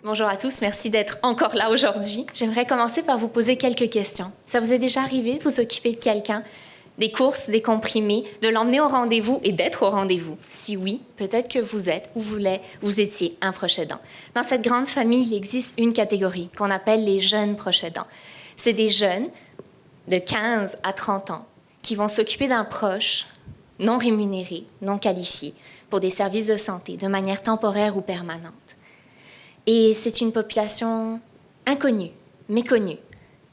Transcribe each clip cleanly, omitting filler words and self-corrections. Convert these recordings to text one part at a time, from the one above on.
Bonjour à tous, merci d'être encore là aujourd'hui. J'aimerais commencer par vous poser quelques questions. Ça vous est déjà arrivé de vous occuper de quelqu'un, des courses, des comprimés, de l'emmener au rendez-vous et d'être au rendez-vous? Si oui, peut-être que vous êtes ou vous étiez un proche aidant. Dans cette grande famille, il existe une catégorie qu'on appelle les jeunes proches aidants. C'est des jeunes de 15 à 30 ans qui vont s'occuper d'un proche non rémunéré, non qualifié, pour des services de santé de manière temporaire ou permanente. Et c'est une population inconnue, méconnue,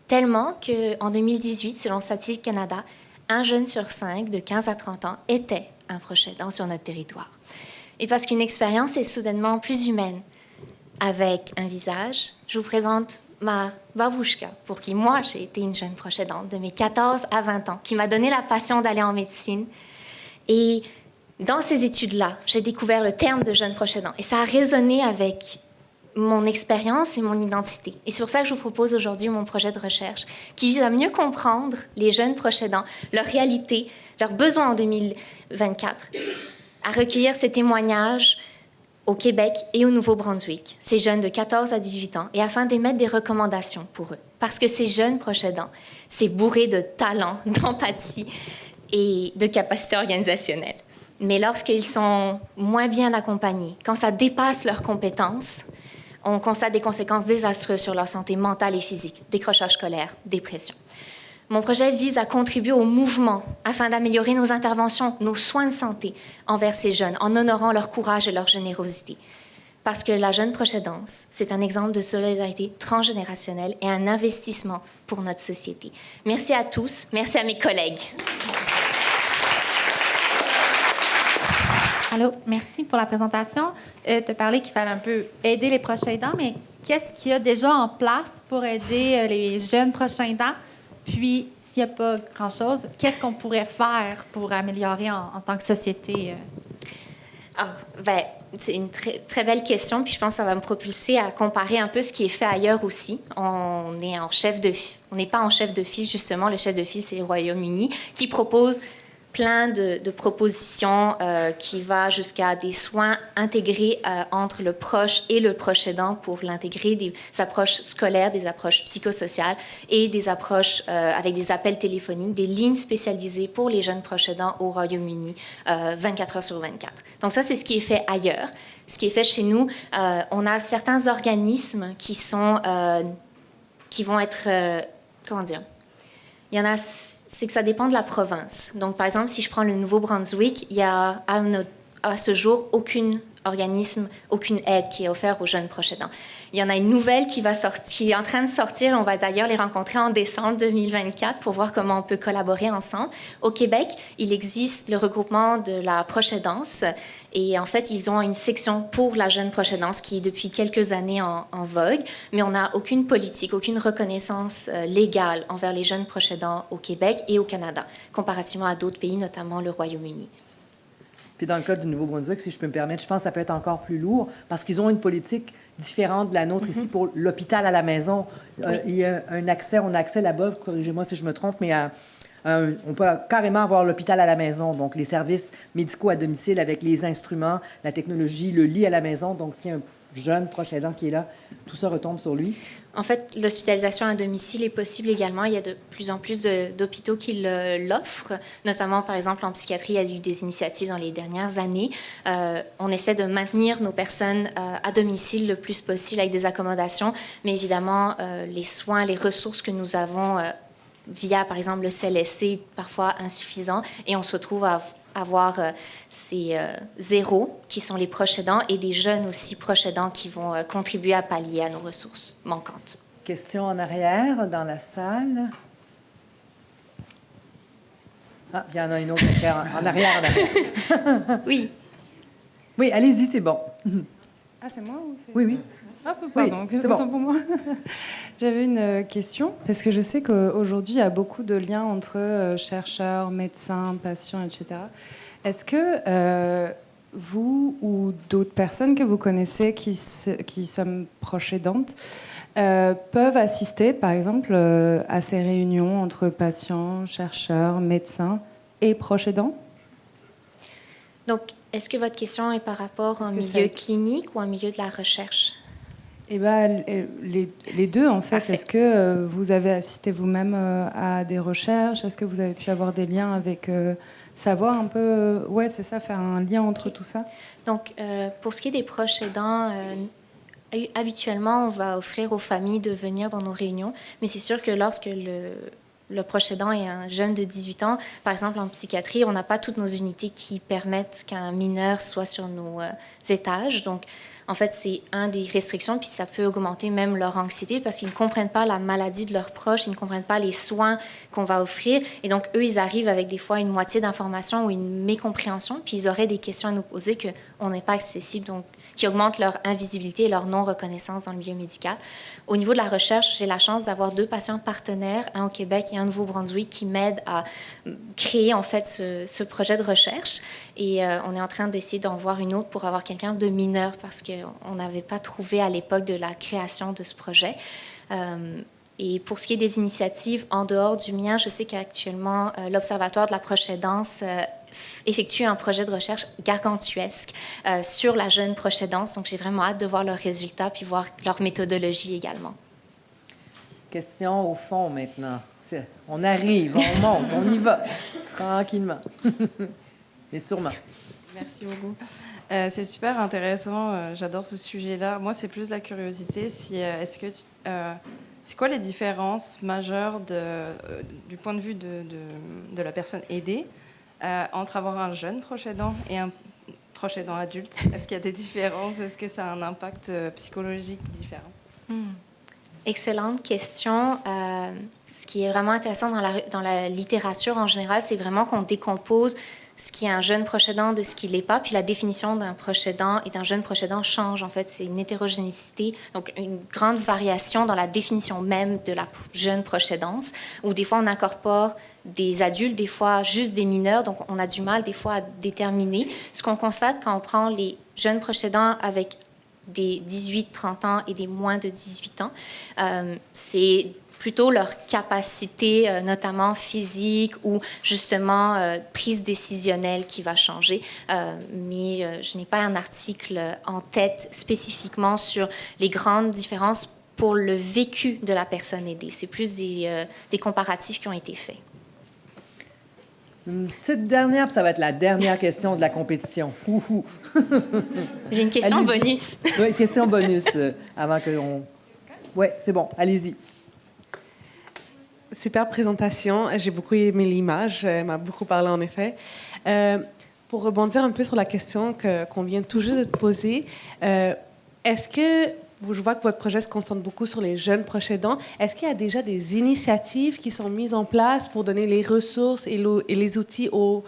tellement qu'en 2018, selon Statistique Canada, 1 jeune sur 5 de 15 à 30 ans était un proche aidant sur notre territoire. Et parce qu'une expérience est soudainement plus humaine, avec un visage, je vous présente ma babushka, pour qui moi j'ai été une jeune proche aidante de mes 14 à 20 ans, qui m'a donné la passion d'aller en médecine. Et dans ces études-là, j'ai découvert le terme de jeune proche aidant. Et ça a résonné avec mon expérience et mon identité. Et c'est pour ça que je vous propose aujourd'hui mon projet de recherche qui vise à mieux comprendre les jeunes proches aidants, leur réalité, leurs besoins en 2024, à recueillir ces témoignages au Québec et au Nouveau-Brunswick, ces jeunes de 14 à 18 ans, et afin d'émettre des recommandations pour eux. Parce que ces jeunes proches aidants, c'est bourré de talent, d'empathie et de capacité organisationnelle. Mais lorsqu'ils sont moins bien accompagnés, quand ça dépasse leurs compétences, on constate des conséquences désastreuses sur leur santé mentale et physique, décrochage scolaire, dépression. Mon projet vise à contribuer au mouvement afin d'améliorer nos interventions, nos soins de santé envers ces jeunes, en honorant leur courage et leur générosité. Parce que la jeune proche aidance, c'est un exemple de solidarité transgénérationnelle et un investissement pour notre société. Merci à tous, merci à mes collègues. Allô, merci pour la présentation. Tu as parlé qu'il fallait un peu aider les proches aidants, mais qu'est-ce qu'il y a déjà en place pour aider les jeunes proches aidants? Puis, s'il n'y a pas grand-chose, qu'est-ce qu'on pourrait faire pour améliorer en tant que société? C'est une très, très belle question, puis je pense que ça va me propulser à comparer un peu ce qui est fait ailleurs aussi. On n'est pas en chef de file, justement. Le chef de file, c'est le Royaume-Uni, qui propose plein de propositions qui va jusqu'à des soins intégrés entre le proche et le proche aidant pour l'intégrer, des approches scolaires, des approches psychosociales et des approches avec des appels téléphoniques, des lignes spécialisées pour les jeunes proches aidants au Royaume-Uni 24 heures sur 24. Donc ça, c'est ce qui est fait ailleurs. Ce qui est fait chez nous, on a certains organismes qui vont être, comment dire, il y en a, c'est que ça dépend de la province. Donc, par exemple, si je prends le Nouveau-Brunswick, il y a à ce jour aucun organisme, aucune aide qui est offerte aux jeunes proches aidants. Il y en a une nouvelle qui est en train de sortir. On va d'ailleurs les rencontrer en décembre 2024 pour voir comment on peut collaborer ensemble. Au Québec, il existe le regroupement de la proche aidance et en fait, ils ont une section pour la jeune proche aidance qui est depuis quelques années en vogue, mais on n'a aucune politique, aucune reconnaissance légale envers les jeunes proches aidants au Québec et au Canada, comparativement à d'autres pays, notamment le Royaume-Uni. Puis dans le cas du Nouveau-Brunswick, si je peux me permettre, je pense que ça peut être encore plus lourd parce qu'ils ont une politique différente de la nôtre ici pour l'hôpital à la maison. Oui. Il y a on a accès là-bas, corrigez-moi si je me trompe, mais on peut carrément avoir l'hôpital à la maison, donc les services médicaux à domicile avec les instruments, la technologie, le lit à la maison. Donc, s'il y a un jeune proche aidant qui est là, tout ça retombe sur lui. En fait, l'hospitalisation à domicile est possible également. Il y a de plus en plus d'hôpitaux qui l'offrent, notamment, par exemple, en psychiatrie, il y a eu des initiatives dans les dernières années. On essaie de maintenir nos personnes à domicile le plus possible avec des accommodations, mais évidemment, les soins, les ressources que nous avons via, par exemple, le CLSC, parfois insuffisants, et on se retrouve à avoir ces zéros qui sont les proches aidants et des jeunes aussi proches aidants qui vont contribuer à pallier à nos ressources manquantes. Question en arrière, dans la salle. Ah, il y en a une autre en arrière. Oui. Oui, allez-y, c'est bon. Ah, c'est moi ou c'est... Oui, oui. Ah, pardon, oui, c'est autant bon. pour moi. J'avais une question, parce que je sais qu'aujourd'hui, il y a beaucoup de liens entre chercheurs, médecins, patients, etc. Est-ce que vous ou d'autres personnes que vous connaissez qui sont proches aidantes peuvent assister, par exemple, à ces réunions entre patients, chercheurs, médecins et proches aidants? Donc, est-ce que votre question est par rapport au milieu clinique ou au milieu de la recherche? Eh ben, les deux, en fait. Parfait. Est-ce que vous avez assisté vous-même à des recherches? Est-ce que vous avez pu avoir des liens avec... savoir un peu... ouais, c'est ça, faire un lien entre tout ça? Donc, pour ce qui est des proches aidants, habituellement, on va offrir aux familles de venir dans nos réunions, mais c'est sûr que lorsque le proche aidant est un jeune de 18 ans, par exemple en psychiatrie, on n'a pas toutes nos unités qui permettent qu'un mineur soit sur nos étages. Donc, en fait, c'est un des restrictions, puis ça peut augmenter même leur anxiété parce qu'ils ne comprennent pas la maladie de leurs proches, ils ne comprennent pas les soins qu'on va offrir. Et donc, eux, ils arrivent avec des fois une moitié d'informations ou une mécompréhension, puis ils auraient des questions à nous poser qu'on n'est pas accessible, donc qui augmentent leur invisibilité et leur non-reconnaissance dans le milieu médical. Au niveau de la recherche, j'ai la chance d'avoir 2 patients partenaires, un au Québec et un au Nouveau-Brunswick, qui m'aident à créer en fait ce projet de recherche. Et on est en train d'essayer d'en voir une autre pour avoir quelqu'un de mineur parce qu'on n'avait pas trouvé à l'époque de la création de ce projet. Et pour ce qui est des initiatives en dehors du mien, je sais qu'actuellement, l'Observatoire de la proche aidance effectue un projet de recherche gargantuesque sur la jeune proche aidance. Donc, j'ai vraiment hâte de voir leurs résultats puis voir leur méthodologie également. Question au fond maintenant. On arrive, on monte, on y va, tranquillement. Mais sûrement. Merci beaucoup. C'est super intéressant. J'adore ce sujet-là. Moi, c'est plus la curiosité. C'est quoi les différences majeures du point de vue de la personne aidée entre avoir un jeune proche aidant et un proche aidant adulte? Est-ce qu'il y a des différences? Est-ce que ça a un impact psychologique différent? Excellente question. Ce qui est vraiment intéressant dans la littérature en général, c'est vraiment qu'on décompose ce qui est un jeune proche aidant de ce qui ne l'est pas. Puis la définition d'un proche aidant et d'un jeune proche aidant change. En fait, c'est une hétérogénéité, donc une grande variation dans la définition même de la jeune proche aidance, où des fois on incorpore des adultes, des fois juste des mineurs, donc on a du mal des fois à déterminer. Ce qu'on constate quand on prend les jeunes proches aidants avec des 18-30 ans et des moins de 18 ans, c'est plutôt leur capacité, notamment physique ou justement prise décisionnelle qui va changer. Mais je n'ai pas un article en tête spécifiquement sur les grandes différences pour le vécu de la personne aidée. C'est plus des comparatifs qui ont été faits. Cette dernière, ça va être la dernière question de la compétition. J'ai une question Allez-y. bonus. Oui, question bonus avant que l'on... Oui, c'est bon, allez-y. Super présentation. J'ai beaucoup aimé l'image. Elle m'a beaucoup parlé, en effet. Pour rebondir un peu sur la question qu'on vient tout juste de te poser, est-ce que, je vois que votre projet se concentre beaucoup sur les jeunes proches aidants, est-ce qu'il y a déjà des initiatives qui sont mises en place pour donner les ressources et les outils aux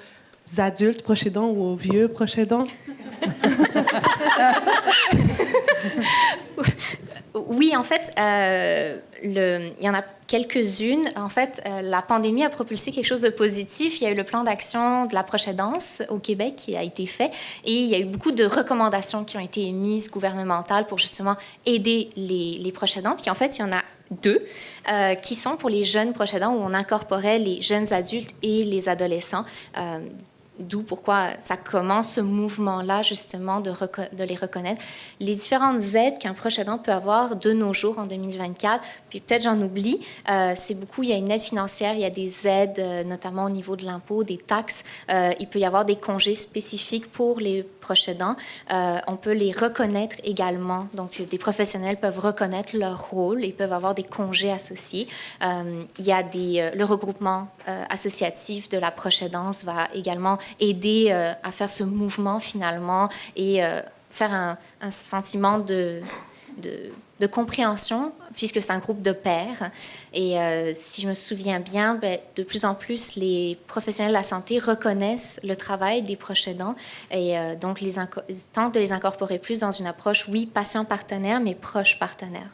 adultes proches aidants ou aux vieux proches aidants? Oui, en fait, il y en a quelques-unes. En fait, la pandémie a propulsé quelque chose de positif. Il y a eu le plan d'action de la proche aidance au Québec qui a été fait et il y a eu beaucoup de recommandations qui ont été émises gouvernementales pour justement aider les proches aidants. Puis en fait, il y en a 2 qui sont pour les jeunes proches aidants où on incorporait les jeunes adultes et les adolescents. D'où pourquoi ça commence ce mouvement-là, justement, de les reconnaître. Les différentes aides qu'un proche aidant peut avoir de nos jours en 2024, puis peut-être j'en oublie, c'est beaucoup, il y a une aide financière, il y a des aides, notamment au niveau de l'impôt, des taxes. Il peut y avoir des congés spécifiques pour les proches aidants. On peut les reconnaître également. Donc, des professionnels peuvent reconnaître leur rôle et peuvent avoir des congés associés. Il y a le regroupement associatif de la proche aidance va également aider à faire ce mouvement finalement et faire un sentiment de compréhension puisque c'est un groupe de pairs. Et si je me souviens bien, de plus en plus, les professionnels de la santé reconnaissent le travail des proches aidants et donc tentent de les incorporer plus dans une approche, oui, patient-partenaire, mais proche-partenaire.